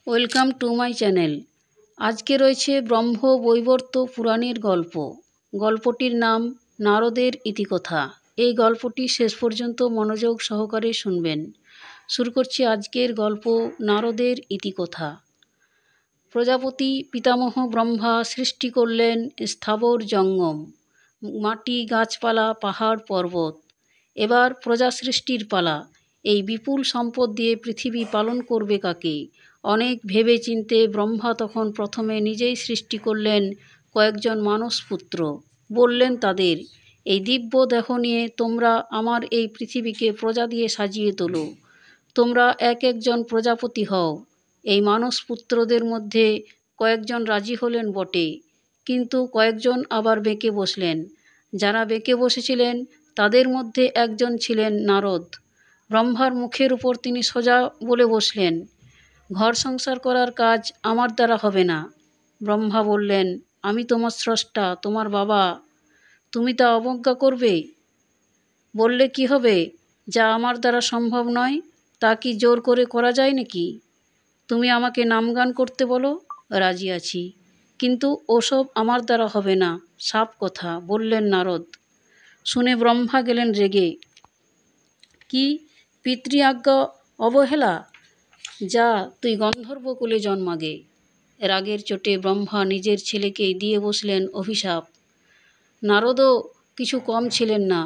Welcome to my channel. আজকে রয়েছে ব্রহ্ম বৈবর্ত পুরাণের গল্প। গল্পটির নাম নারদের ইতিকথা। এই গল্পটি শেষ পর্যন্ত মনোযোগ সহকারে শুনবেন। শুরু করছি আজকের গল্প, নারদের ইতিকথা। প্রজাপতি পিতামহ ব্রহ্মা সৃষ্টি করলেন স্থাবর জঙ্গম, মাটি, গাছপালা, পাহাড়, পর্বত। এবার প্রজা সৃষ্টির পালা। এই বিপুল সম্পদ দিয়ে পৃথিবী পালন করবে কাকে? অনেক ভেবে চিনতে ব্রহ্মা তখন প্রথমে নিজেই সৃষ্টি করলেন কয়েকজন মানসপুত্র। বললেন তাদের, এই দিব্য দেহ নিয়ে তোমরা আমার এই পৃথিবীকে প্রজা দিয়ে সাজিয়ে তোলো। তোমরা এক একজন প্রজাপতি হও। এই মানসপুত্রদের মধ্যে কয়েকজন রাজি হলেন বটে, কিন্তু কয়েকজন আবার বেঁকে বসলেন। যারা বেঁকে বসেছিলেন তাদের মধ্যে একজন ছিলেন নারদ। ব্রহ্মার মুখের উপর তিনি সোজা বলে বসলেন, ঘর সংসার করার কাজ আমার দ্বারা হবে না। ব্রহ্মা বললেন, আমি তোমার স্রষ্টা, তোমার বাবা, তুমি তা অবজ্ঞা করবে? বললে কি হবে? যা আমার দ্বারা সম্ভব নয় তা কি জোর করে করা যায় নাকি? তুমি আমাকে নামগান করতে বলো, রাজি আছি, কিন্তু ওসব আমার দ্বারা হবে না, সাপ কথা, বললেন নারদ। শুনে ব্রহ্মা গেলেন রেগে। কি পিতৃ আজ্ঞা অবহেলা! যা, তুই গন্ধর্বকুলে জন্মাগে। রাগের চোটে ব্রহ্মা নিজের ছেলেকেই দিয়ে বসলেন অভিশাপ। নারদও কিছু কম ছিলেন না,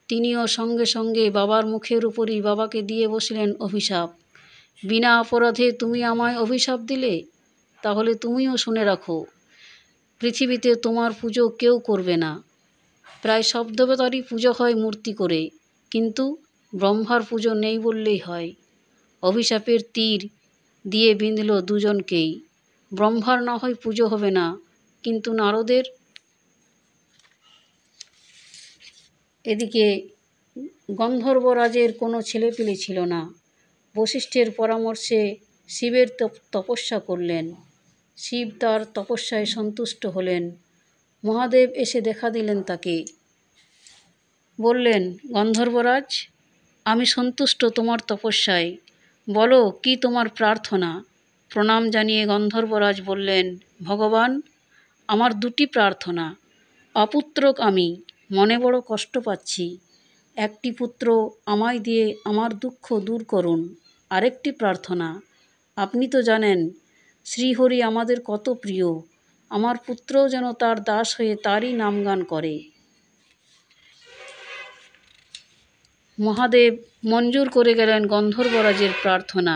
তিনিও সঙ্গে সঙ্গে বাবার মুখের উপরই বাবাকে দিয়ে বসলেন অভিশাপ। বিনা অপরাধে তুমি আমায় অভিশাপ দিলে, তাহলে তুমিও শুনে রাখো, পৃথিবীতে তোমার পুজো কেউ করবে না। প্রায় সব দেবতারই পুজো হয় মূর্তি করে, কিন্তু ব্রহ্মার পুজো নেই বললেই হয়। অভিশাপের তীর দিয়ে বিঁধল দুজনকেই। ব্রহ্মার না হয় পুজো হবে না, কিন্তু নারদের। এদিকে গন্ধর্বরাজের কোনো ছেলেপিলে ছিল না। বশিষ্ঠের পরামর্শে শিবের তপস্যা করলেন। শিব তার তপস্যায় সন্তুষ্ট হলেন। মহাদেব এসে দেখা দিলেন তাকে। বললেন, গন্ধর্বরাজ, আমি সন্তুষ্ট তোমার তপস্যায়। বলো, কি তোমার প্রার্থনা? প্রণাম জানিয়ে গন্ধর্বরাজ বললেন, ভগবান, আমার দুটি প্রার্থনা। অপুত্রক আমি, মনে বড় কষ্ট পাচ্ছি। একটি পুত্র আমায় দিয়ে আমার দুঃখ দূর করুন। আরেকটি প্রার্থনা, আপনি তো জানেন শ্রীহরি আমাদের কত প্রিয়। আমার পুত্রও যেন তার দাস হয়ে তারই নামগান করে। মহাদেব মঞ্জুর করে গেলেন গন্ধর্বরাজের প্রার্থনা।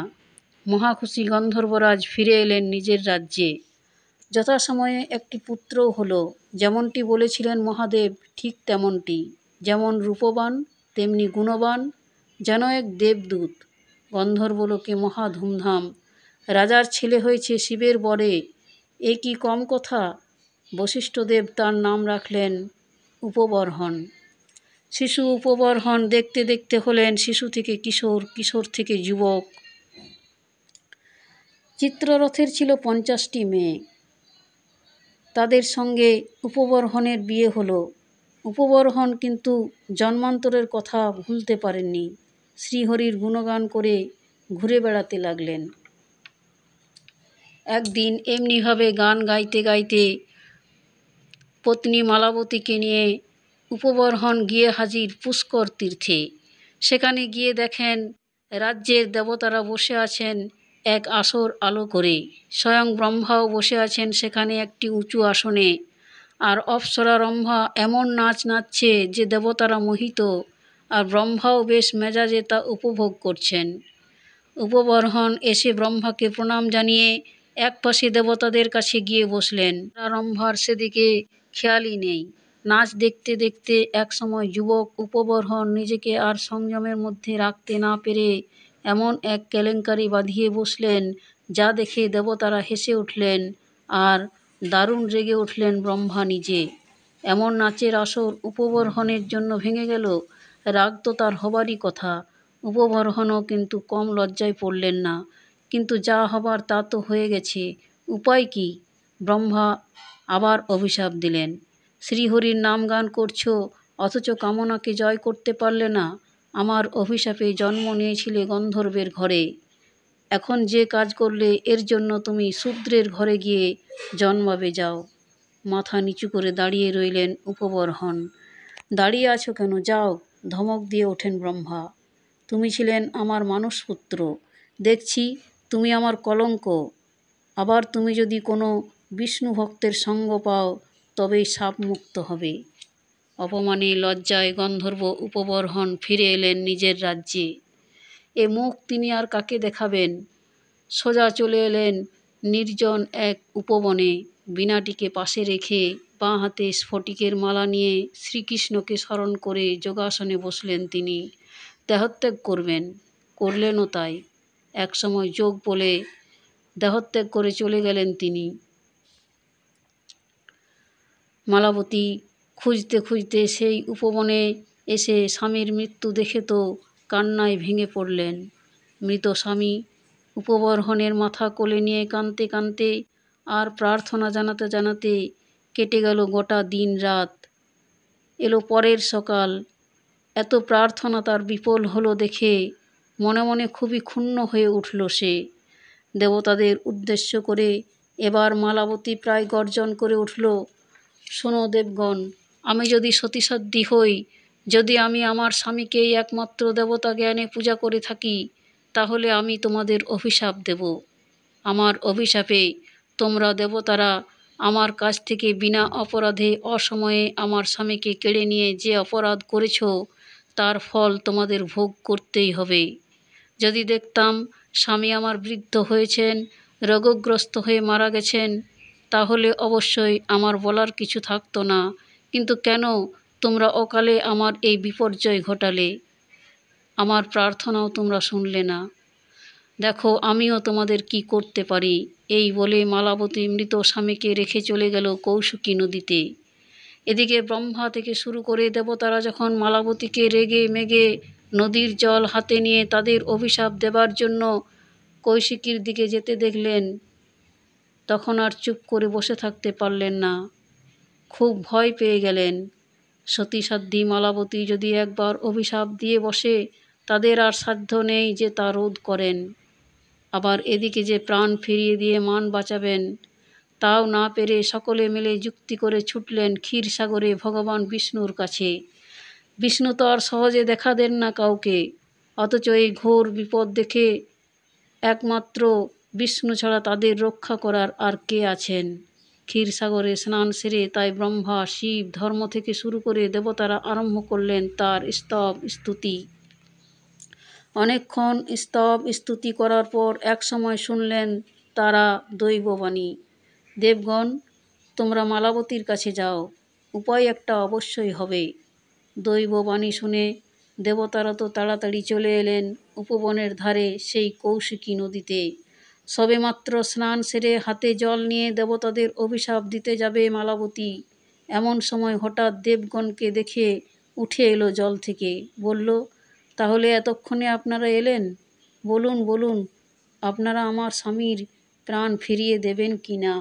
মহাখুশি গন্ধর্বরাজ ফিরে এলেন নিজের রাজ্যে। যথাসময়ে একটি পুত্রও হলো। যেমনটি বলেছিলেন মহাদেব, ঠিক তেমনটি। যেমন রূপবান তেমনি গুণবান, যেন এক দেবদূত। গন্ধর্বলোকে মহা ধুমধাম। রাজার ছেলে হয়েছে শিবের বরে, এ কি কম কথা? বশিষ্ঠদেব তার নাম রাখলেন উপবর্হন। শিশু উপবর্হন দেখতে দেখতে হলেন শিশু থেকে কিশোর, কিশোর থেকে যুবক। চিত্ররথের ছিল 50টি মেয়ে। তাদের সঙ্গে উপবর্হনের বিয়ে হলো। উপবর্হন কিন্তু জন্মান্তরের কথা ভুলতে পারেননি। শ্রীহরির গুণগান করে ঘুরে বেড়াতে লাগলেন। একদিন এমনিভাবে গান গাইতে গাইতে পত্নী মালাবতীকে নিয়ে উপবর্হন গিয়ে হাজির পুষ্কর তীর্থে। সেখানে গিয়ে দেখেন রাজ্যের দেবতারা বসে আছেন এক আসর আলো করে। স্বয়ং ব্রহ্মাও বসে আছেন সেখানে একটি উঁচু আসনে। আর অপ্সরা রম্ভা এমন নাচ নাচছে যে দেবতারা মোহিত, আর ব্রহ্মাও বেশ মেজাজে তা উপভোগ করছেন। উপবর্হন এসে ব্রহ্মাকে প্রণাম জানিয়ে একপাশে দেবতাদের কাছে গিয়ে বসলেন। রম্ভার সেদিকে খেয়ালই নেই। নাচ দেখতে দেখতে একসময় যুবক উপবর্হন নিজেকে আর সংযমের মধ্যে রাখতে না পেরে এমন এক কেলেঙ্কারি বাঁধিয়ে বসলেন, যা দেখে দেবতারা হেসে উঠলেন আর দারুণ রেগে উঠলেন ব্রহ্মা নিজে। এমন নাচের আসর উপবর্হনের জন্য ভেঙে গেল, রাগ তো তার হবারই কথা। উপবর্হনও কিন্তু কম লজ্জায় পড়লেন না। কিন্তু যা হবার তা তো হয়ে গেছে, উপায় কি? ব্রহ্মা আবার অভিশাপ দিলেন, শ্রীহরির নাম গান করছো অথচ কামনাকে জয় করতে পারলে না। আমার অভিশাপে জন্ম নিয়েছিলে গন্ধর্বের ঘরে। এখন যে কাজ করলে এর জন্য তুমি শূদ্রের ঘরে গিয়ে জন্মাবে, যাও। মাথা নিচু করে দাঁড়িয়ে রইলেন উপবর্হন। দাঁড়িয়ে আছো কেন, যাও, ধমক দিয়ে ওঠেন ব্রহ্মা। তুমি ছিলেন আমার মানসপুত্র, দেখছি তুমি আমার কলঙ্ক। আবার তুমি যদি কোনো বিষ্ণু ভক্তের সঙ্গ পাও তবেই শাপ মুক্ত হবে। অপমানে লজ্জায় গন্ধর্ব উপবর্হন ফিরে এলেন নিজের রাজ্যে। এ মুখ তিনি আর কাকে দেখাবেন? সোজা চলে এলেন নির্জন এক উপবনে। বীণাটিকে পাশে রেখে বাঁ হাতে স্ফটিকের মালা নিয়ে শ্রীকৃষ্ণকে স্মরণ করে যোগাসনে বসলেন তিনি। দেহত্যাগ করবেন, করলেনও তাই। একসময় যোগ বলে দেহত্যাগ করে চলে গেলেন তিনি। মালাবতী খুঁজতে খুঁজতে সেই উপবনে এসে স্বামীর মৃত্যু দেখে তো কান্নায় ভেঙে পড়লেন। মৃত স্বামী উপবর্হনের মাথা কোলে নিয়ে কাঁদতে কাঁদতে আর প্রার্থনা জানাতে জানাতে কেটে গেল গোটা দিন রাত। এলো পরের সকাল। এত প্রার্থনা তার বিফল হলো দেখে মনে মনে খুবই ক্ষুণ্ণ হয়ে উঠল সে। দেবতাদের উদ্দেশ্য করে এবার মালাবতী প্রায় গর্জন করে উঠল, শোনো দেবগণ, আমি যদি সতীসাধ্যী হই, যদি আমি আমার স্বামীকেই একমাত্র দেবতা জ্ঞানে পূজা করে থাকি, তাহলে আমি তোমাদের অভিশাপ দেব। আমার অভিশাপে তোমরা দেবতারা আমার কাছ থেকে বিনা অপরাধে অসময়ে আমার স্বামীকে কেড়ে নিয়ে যে অপরাধ করেছ তার ফল তোমাদের ভোগ করতেই হবে। যদি দেখতাম স্বামী আমার বৃদ্ধ হয়েছেন, রোগগ্রস্ত হয়ে মারা গেছেন, তাহলে অবশ্যই আমার বলার কিছু থাকতো না। কিন্তু কেন তোমরা অকালে আমার এই বিপর্যয় ঘটালে? আমার প্রার্থনাও তোমরা শুনলে না। দেখো আমিও তোমাদের কি করতে পারি। এই বলে মালাবতী মৃত স্বামীকে রেখে চলে গেল কৌশিকী নদীতে। এদিকে ব্রহ্মা থেকে শুরু করে দেবতারা যখন মালাবতীকে রেগে মেগে নদীর জল হাতে নিয়ে তাদের অভিশাপ দেবার জন্য কৌশিকীর দিকে যেতে দেখলেন, তখন আর চুপ করে বসে থাকতে পারলেন না। খুব ভয় পেয়ে গেলেন। সতীসাধ্যী মালাবতী যদি একবার অভিশাপ দিয়ে বসে, তাদের আর সাধ্য নেই যে তা রোধ করেন। আবার এদিকে যে প্রাণ ফিরিয়ে দিয়ে মান বাঁচাবেন, তাও না পেরে সকলে মিলে যুক্তি করে ছুটলেন ক্ষীরসাগরে ভগবান বিষ্ণুর কাছে। বিষ্ণু তো আর সহজে দেখা দেন না কাউকে, অথচ এই ঘোর বিপদ দেখে একমাত্র বিষ্ণু ছাড়া তাদের রক্ষা করার আর কে আছেন? ক্ষীরসাগরে স্নান সেরে তাই ব্রহ্মা, শিব, ধর্ম থেকে শুরু করে দেবতারা আরম্ভ করলেন তার স্তব স্তুতি। অনেকক্ষণ স্তব স্তুতি করার পর এক সময় শুনলেন তারা দৈববাণী, দেবগণ, তোমরা মালাবতীর কাছে যাও, উপায় একটা অবশ্যই হবে। দৈববাণী শুনে দেবতারা তো তাড়াতাড়ি চলে এলেন উপবনের ধারে সেই কৌশিকী নদীতে। সবেমাত্র স্নান সেরে হাতে জল নিয়ে দেবতাদের অভিশাপ দিতে যাবে মালাবতী, এমন সময় হঠাৎ দেবগণকে দেখে উঠে এলো জল থেকে। বলল, তাহলে এতক্ষণে আপনারা এলেন? বলুন বলুন, আপনারা আমার স্বামীর প্রাণ ফিরিয়ে দেবেন কি না?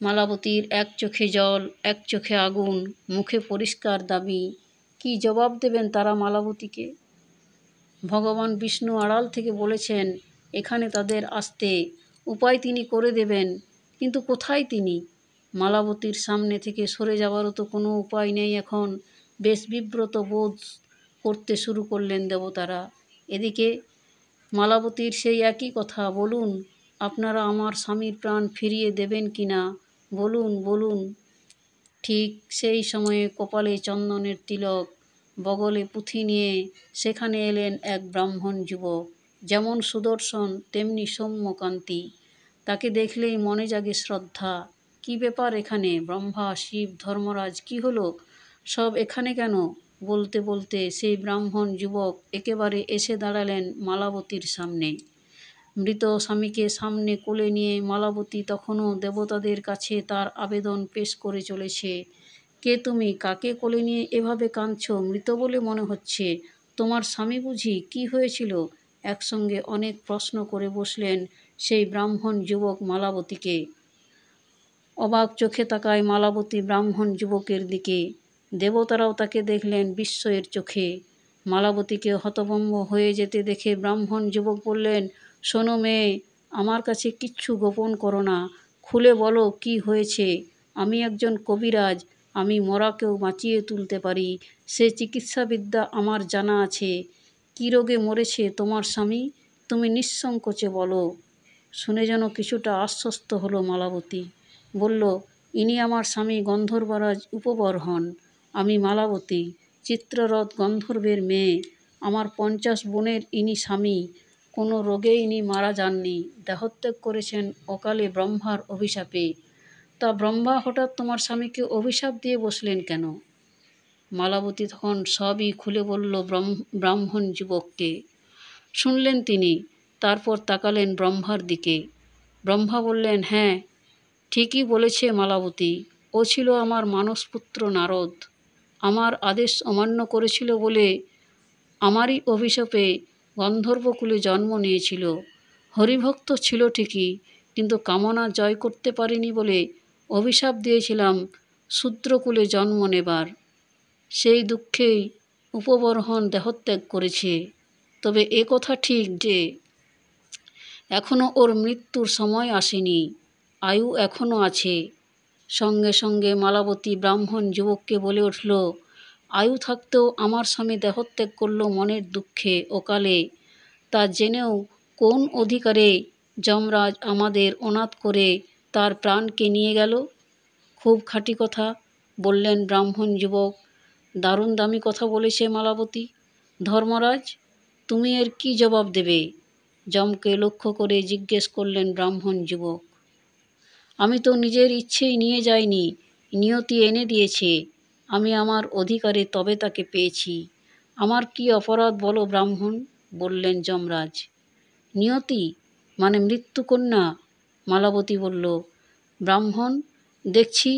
মালাবতীর এক চোখে জল, এক চোখে আগুন, মুখে পরিষ্কার দাবি। কি জবাব দেবেন তারা মালাবতীকে? ভগবান বিষ্ণু আড়াল থেকে বলেছেন এখানে তাদের আসতে, উপায় তিনি করে দেবেন, কিন্তু কোথায় তিনি? মালাবতীর সামনে থেকে সরে যাওয়ারও তো কোনো উপায় নেই এখন। বেশ বিব্রত বোধ করতে শুরু করলেন দেবতারা। এদিকে মালাবতীর সেই একই কথা, বলুন, আপনারা আমার স্বামীর প্রাণ ফিরিয়ে দেবেন কি না? বলুন বলুন। ঠিক সেই সময়ে কপালে চন্দনের তিলক, বগলে পুঁথি নিয়ে সেখানে এলেন এক ব্রাহ্মণ যুবক, যেমন সুদর্শন তেমনি সৌম্যকান্তি। তাকে দেখলেই মনে জাগে শ্রদ্ধা। কি ব্যাপার এখানে? ব্রহ্মা, শিব, ধর্মরাজ, কি হলো? সব এখানে কেন? বলতে বলতে সেই ব্রাহ্মণ যুবক একেবারে এসে দাঁড়ালেন মালাবতীর সামনে। মৃত স্বামীকে সামনে কোলে নিয়ে মালাবতী তখনও দেবতাদের কাছে তার আবেদন পেশ করে চলেছে। কে তুমি? কাকে কোলে নিয়ে এভাবে কাঁদছ? মৃত বলে মনে হচ্ছে। তোমার স্বামী বুঝি? কি হয়েছিল? একসঙ্গে অনেক প্রশ্ন করে বসলেন সেই ব্রাহ্মণ যুবক মালাবতীকে। অবাক চোখে তাকায় মালাবতী ব্রাহ্মণ যুবকের দিকে। দেবতারাও তাকে দেখলেন বিস্ময়ের চোখে। মালাবতীকে হতভম্ব হয়ে যেতে দেখে ব্রাহ্মণ যুবক বললেন, শোনো মেয়ে, আমার কাছে কিচ্ছু গোপন করো না, খুলে বলো কি হয়েছে। আমি একজন কবিরাজ, আমি মরাকেও বাঁচিয়ে তুলতে পারি, সে চিকিৎসাবিদ্যা আমার জানা আছে। কী রোগে মরেছে তোমার স্বামী, তুমি নিঃসংকোচে বলো। শুনে যেন কিছুটা আশ্বস্ত হলো মালাবতী। বলল, ইনি আমার স্বামী গন্ধর্বরাজ উপবর হন। আমি মালাবতী, চিত্ররথ গন্ধর্বের মেয়ে। আমার 50 বোনের ইনি স্বামী। কোনো রোগে ইনি মারা যাননি, দেহত্যাগ করেছেন অকালে ব্রহ্মার অভিশাপে। তা ব্রহ্মা হঠাৎ তোমার স্বামীকে অভিশাপ দিয়ে বসলেন কেন? মালাবতী তখন সবই খুলে বলল ব্রাহ্মণ যুবককে। শুনলেন তিনি, তারপর তাকালেন ব্রহ্মার দিকে। ব্রহ্মা বললেন, হ্যাঁ, ঠিকই বলেছে মালাবতী, ও ছিল আমার মানসপুত্র নারদ। আমার আদেশ অমান্য করেছিল বলে আমারই অভিশাপে গন্ধর্বকুলে জন্ম নিয়েছিল। হরিভক্ত ছিল ঠিকই, কিন্তু কামনা জয় করতে পারিনি বলে অভিশাপ দিয়েছিলাম শূদ্রকুলে জন্ম নেবার। সেই দুঃখেই উপবরহন দেহত্যাগ করেছে। তবে এ কথা ঠিক যে এখনও ওর মৃত্যুর সময় আসেনি, আয়ু এখনও আছে। সঙ্গে সঙ্গে মালাবতী ব্রাহ্মণ যুবককে বলে উঠল, আয়ু থাকতেও আমার স্বামী দেহত্যাগ করল মনের দুঃখে অকালে। তা জেনেও কোন অধিকারে যমরাজ আমাদের অনাথ করে তার প্রাণকে নিয়ে গেল? খুব খাঁটি কথা বললেন ব্রাহ্মণ যুবক। দারুণ দামি কথা বলেছে মালাবতী। ধর্মরাজ, তুমি এর কী জবাব দেবে? যমকে লক্ষ্য করে জিজ্ঞেস করলেন ব্রাহ্মণ যুবক। আমি তো নিজের ইচ্ছেই নিয়ে যাইনি, নিয়তি এনে দিয়েছে। আমি আমার অধিকারে তবে তাকে পেয়েছি। আমার কি অপরাধ বলো ব্রাহ্মণ, বললেন যমরাজ। নিয়তি মানে মৃত্যুকন্যা, মালাবতী বলল। ব্রাহ্মণ, দেখছি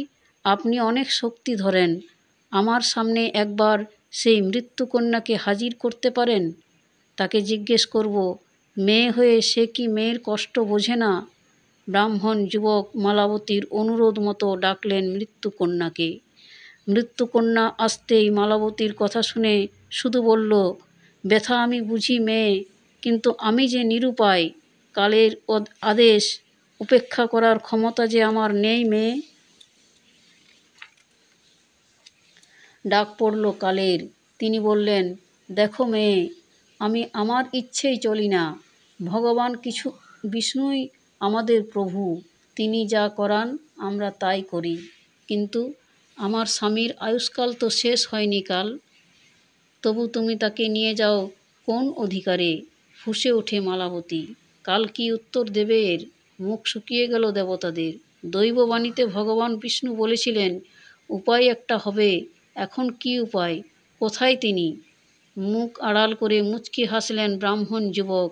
আপনি অনেক শক্তি ধরেন। আমার সামনে একবার সেই মৃত্যুকন্যাকে হাজির করতে পারেন? তাকে জিজ্ঞেস করব, মেয়ে হয়ে সে কি মেয়ের কষ্ট বোঝে না? ব্রাহ্মণ যুবক মালাবতীর অনুরোধ মতো ডাকলেন মৃত্যুকন্যাকে। মৃত্যুকন্যা আসতেই মালাবতীর কথা শুনে শুধু বলল, ব্যথা আমি বুঝি মেয়ে, কিন্তু আমি যে নিরুপায়, কালের আদেশ উপেক্ষা করার ক্ষমতা যে আমার নেই মেয়ে। ডাক পড়ল কালের। তিনি বললেন, দেখো মেয়ে, আমি আমার ইচ্ছেই চলি না। ভগবান বিষ্ণুই আমাদের প্রভু, তিনি যা করান আমরা তাই করি। কিন্তু আমার স্বামীর আয়ুষ্কাল তো শেষ হয়নি কাল। তবু তুমি তাকে নিয়ে যাও কোন অধিকারে? ফুঁসে ওঠে মালাবতী। কাল কি উত্তর দেবে এর? মুখ শুকিয়ে গেল দেবতাদের। দৈববাণীতে ভগবান বিষ্ণু বলেছিলেন উপায় একটা হবে, এখন কি উপায়? কোথায় তিনি? মুখ আড়াল করে মুচকি হাসলেন ব্রাহ্মণ যুবক।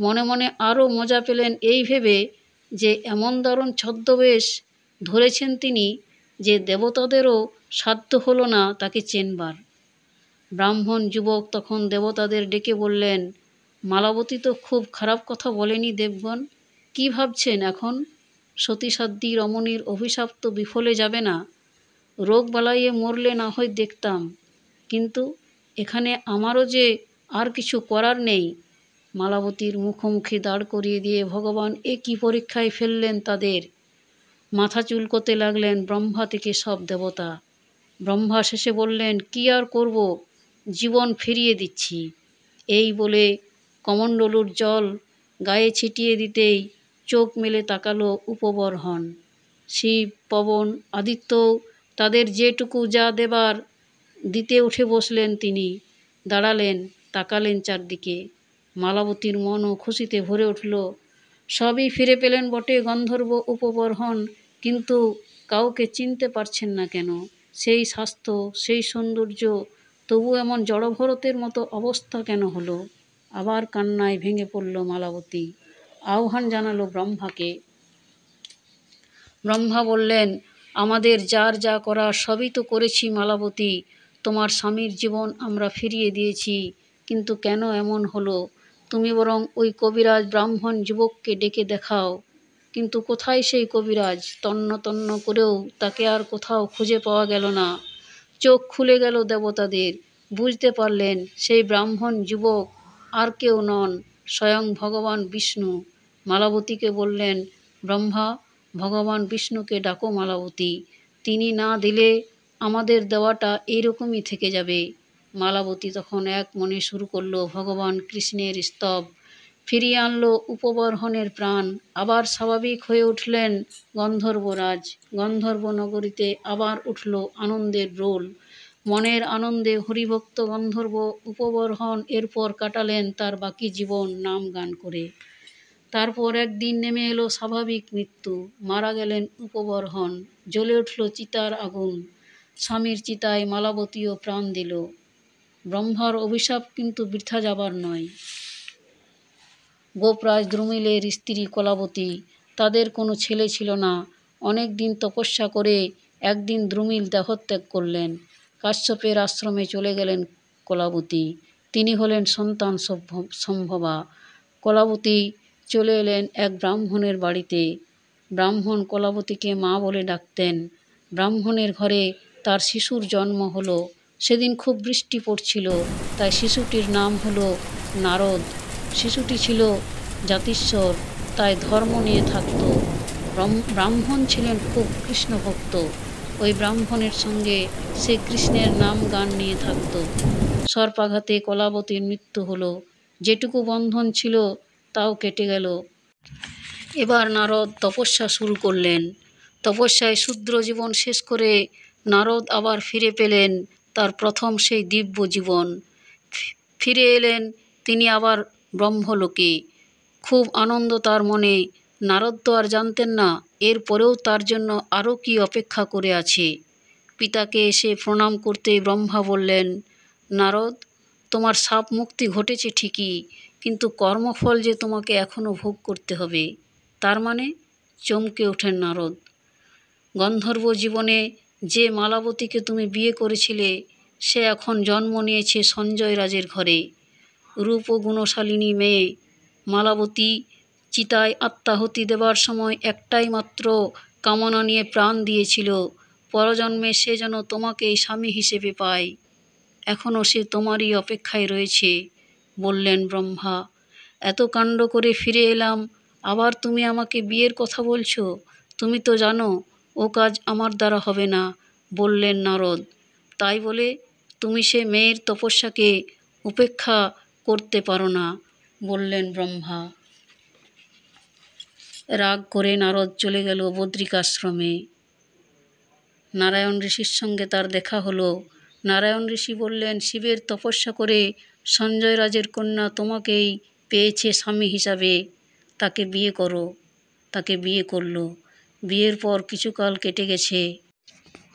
মনে মনে আরও মজা পেলেন এই ভেবে যে এমন দারুণ ছদ্মবেশ ধরেছেন তিনি যে দেবতাদেরও সাধ্য হলো না তাকে চেনবার। ব্রাহ্মণ যুবক তখন দেবতাদের ডেকে বললেন, মালাবতী তো খুব খারাপ কথা বলেনি দেবগণ। কি ভাবছেন এখন? সতীসাধ্বী রমণীর অভিশাপ তো বিফলে যাবে না। রোগ বালাইয়ে মরলে না হয় দেখতাম, কিন্তু এখানে আমারও যে আর কিছু করার নেই। মালাবতীর মুখোমুখি দাঁড় করিয়ে দিয়ে ভগবান এ কী পরীক্ষায় ফেললেন তাদের। মাথা চুলকোতে লাগলেন ব্রহ্মা থেকে সব দেবতা। ব্রহ্মা শেষে বললেন, কি আর করব, জীবন ফিরিয়ে দিচ্ছি। এই বলে কমণ্ডলুর জল গায়ে ছিটিয়ে দিতেই চোখ মেলে তাকালো উপবর-হন। শিব, পবন, আদিত্যও তাদের যেটুকু যা দেবার দিতে উঠে বসলেন তিনি। দাঁড়ালেন, তাকালেন চারদিকে। মালাবতীর মনও খুশিতে ভরে উঠল। সবই ফিরে পেলেন বটে গন্ধর্ব উপবর-হন, কিন্তু কাউকে চিনতে পারছেন না কেন? সেই স্বাস্থ্য, সেই সৌন্দর্য, তবু এমন জড়ভরতের মতো অবস্থা কেন হলো? আবার কান্নায় ভেঙে পড়ল মালাবতী। আহ্বান জানালো ব্রহ্মাকে। ব্রহ্মা বললেন, আমাদের যার যা করার সবই তো করেছি মালাবতী। তোমার স্বামীর জীবন আমরা ফিরিয়ে দিয়েছি, কিন্তু কেন এমন হলো? তুমি বরং ওই কবিরাজ ব্রাহ্মণ যুবককে ডেকে দেখাও। কিন্তু কোথায় সেই কবিরাজ? তন্ন তন্ন করেও তাকে আর কোথাও খুঁজে পাওয়া গেল না। চোখ খুলে গেল দেবতাদের। বুঝতে পারলেন সেই ব্রাহ্মণ যুবক আর কেউ নন, স্বয়ং ভগবান বিষ্ণু। মালাবতীকে বললেন, ব্রহ্মা, ভগবান বিষ্ণুকে ডাকো মালাবতী, তিনি না দিলে আমাদের দেওয়াটা এইরকমই থেকে যাবে। মালাবতী তখন এক মনে শুরু করলো ভগবান কৃষ্ণের স্তব, ফিরিয়ে আনলো উপবর্হণের প্রাণ। আবার স্বাভাবিক হয়ে উঠলেন গন্ধর্বরাজ। গন্ধর্ব নগরীতে আবার উঠল আনন্দের রোল। মনের আনন্দে হরিভক্ত গন্ধর্ব উপবর্হণ এরপর কাটালেন তার বাকি জীবন নাম গান করে। তারপর একদিন নেমে এলো স্বাভাবিক মৃত্যু, মারা গেলেন উপবর্হণ। জ্বলে উঠল চিতার আগুন। স্বামীর চিতায় মালাবতীও প্রাণ দিল। ব্রহ্মার অভিশাপ কিন্তু বৃথা যাবার নয়। গোপরাজ দ্রুমিলের স্ত্রী কলাবতী, তাদের কোনো ছেলে ছিল না। অনেক দিন তপস্যা করে একদিন দ্রুমিল দেহত্যাগ করলেন। কাশ্যপের আশ্রমে চলে গেলেন কলাবতী। তিনি হলেন সন্তান সম্ভবা। কলাবতী চলে এলেন এক ব্রাহ্মণের বাড়িতে। ব্রাহ্মণ কলাবতীকে মা বলে ডাকতেন। ব্রাহ্মণের ঘরে তার শিশুর জন্ম হলো। সেদিন খুব বৃষ্টি পড়ছিল, তাই শিশুটির নাম হলো নারদ। শিশুটি ছিল জাতিস্বর, তাই ধর্ম নিয়ে থাকত। ব্রাহ্মণ ছিলেন খুব কৃষ্ণভক্ত। ওই ব্রাহ্মণের সঙ্গে সে কৃষ্ণের নাম গান নিয়ে থাকত। সর্পাঘাতে কলাবতীর মৃত্যু হলো। যেটুকু বন্ধন ছিল তাও কেটে গেল। এবার নারদ তপস্যা শুরু করলেন। তপস্যায় শূদ্র জীবন শেষ করে নারদ আবার ফিরে পেলেন তার প্রথম সেই দিব্য জীবন। ফিরে এলেন তিনি আবার ব্রহ্মলোকে। খুব আনন্দ তার মনে। নারদ তো আর জানতেন না এর পরেও তার জন্য আরও কি অপেক্ষা করে আছে। পিতাকে এসে প্রণাম করতেই ব্রহ্মা বললেন, নারদ, তোমার শাপ মুক্তি ঘটেছে ঠিকই, কিন্তু কর্মফল যে তোমাকে এখনও ভোগ করতে হবে। তার মানে? চমকে ওঠেন নারদ। গন্ধর্ব জীবনে যে মালাবতীকে তুমি বিয়ে করেছিলে সে এখন জন্ম নিয়েছে সঞ্জয় রাজের ঘরে। রূপ ও গুণশালিনী মেয়ে। মালাবতী চিতায় আত্মাহুতি দেবার সময় একটাই মাত্র কামনা নিয়ে প্রাণ দিয়েছিল, পরজন্মে সে যেন তোমাকেই স্বামী হিসেবে পায়। এখনও সে তোমারই অপেক্ষায় রয়েছে, বললেন ব্রহ্মা। এত কাণ্ড করে ফিরে এলাম, আবার তুমি আমাকে বিয়ের কথা বলছো? তুমি তো জানো ও কাজ আমার দ্বারা হবে না, বললেন নারদ। তাই বলে তুমি সে মেয়ের তপস্যাকে উপেক্ষা করতে পারো না, বললেন ব্রহ্মা। রাগ করে নারদ চলে গেল বদ্রিকাশ্রমে। নারায়ণ ঋষির সঙ্গে তার দেখা হলো। নারায়ণ ঋষি বললেন, শিবের তপস্যা করে সঞ্জয় রাজের কন্যা তোমাকেই পেয়েছে স্বামী হিসাবে, তাকে বিয়ে করো। তাকে বিয়ে করল। বিয়ের পর কিছুকাল কেটে গেছে।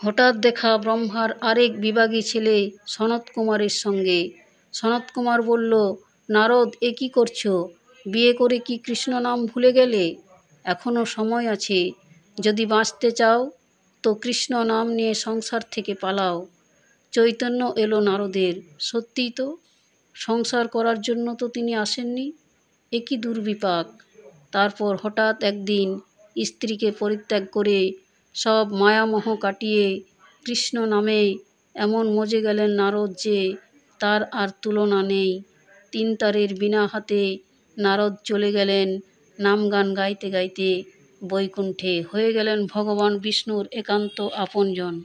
হঠাৎ দেখা ব্রহ্মার আরেক বিভাগী ছেলে সনত কুমারের সঙ্গে। সনত কুমার বলল, নারদ, এ কী করছো? বিয়ে করে কি কৃষ্ণ নাম ভুলে গেলে? এখনও সময় আছে। যদি বাঁচতে চাও তো কৃষ্ণ নাম নিয়ে সংসার থেকে পালাও। চৈতন্য এলো নারদের। সত্যিই তো, সংসার করার জন্য তো তিনি আসেননি। এ কি দুর্বিপাক! তারপর হঠাৎ একদিন স্ত্রীকে পরিত্যাগ করে সব মায়ামোহ কাটিয়ে কৃষ্ণ নামে এমন মজে গেলেন নারদ যে তার আর তুলনা নেই। তিন তারের বীণা হাতে নারদ চলে গেলেন নাম গান গাইতে গাইতে বৈকুণ্ঠে, হয়ে গেলেন ভগবান বিষ্ণুর একান্ত আপনজন।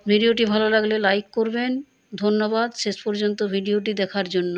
ভিডিওটি ভালো লাগলে লাইক করবেন। ধন্যবাদ শেষ পর্যন্ত ভিডিওটি দেখার জন্য।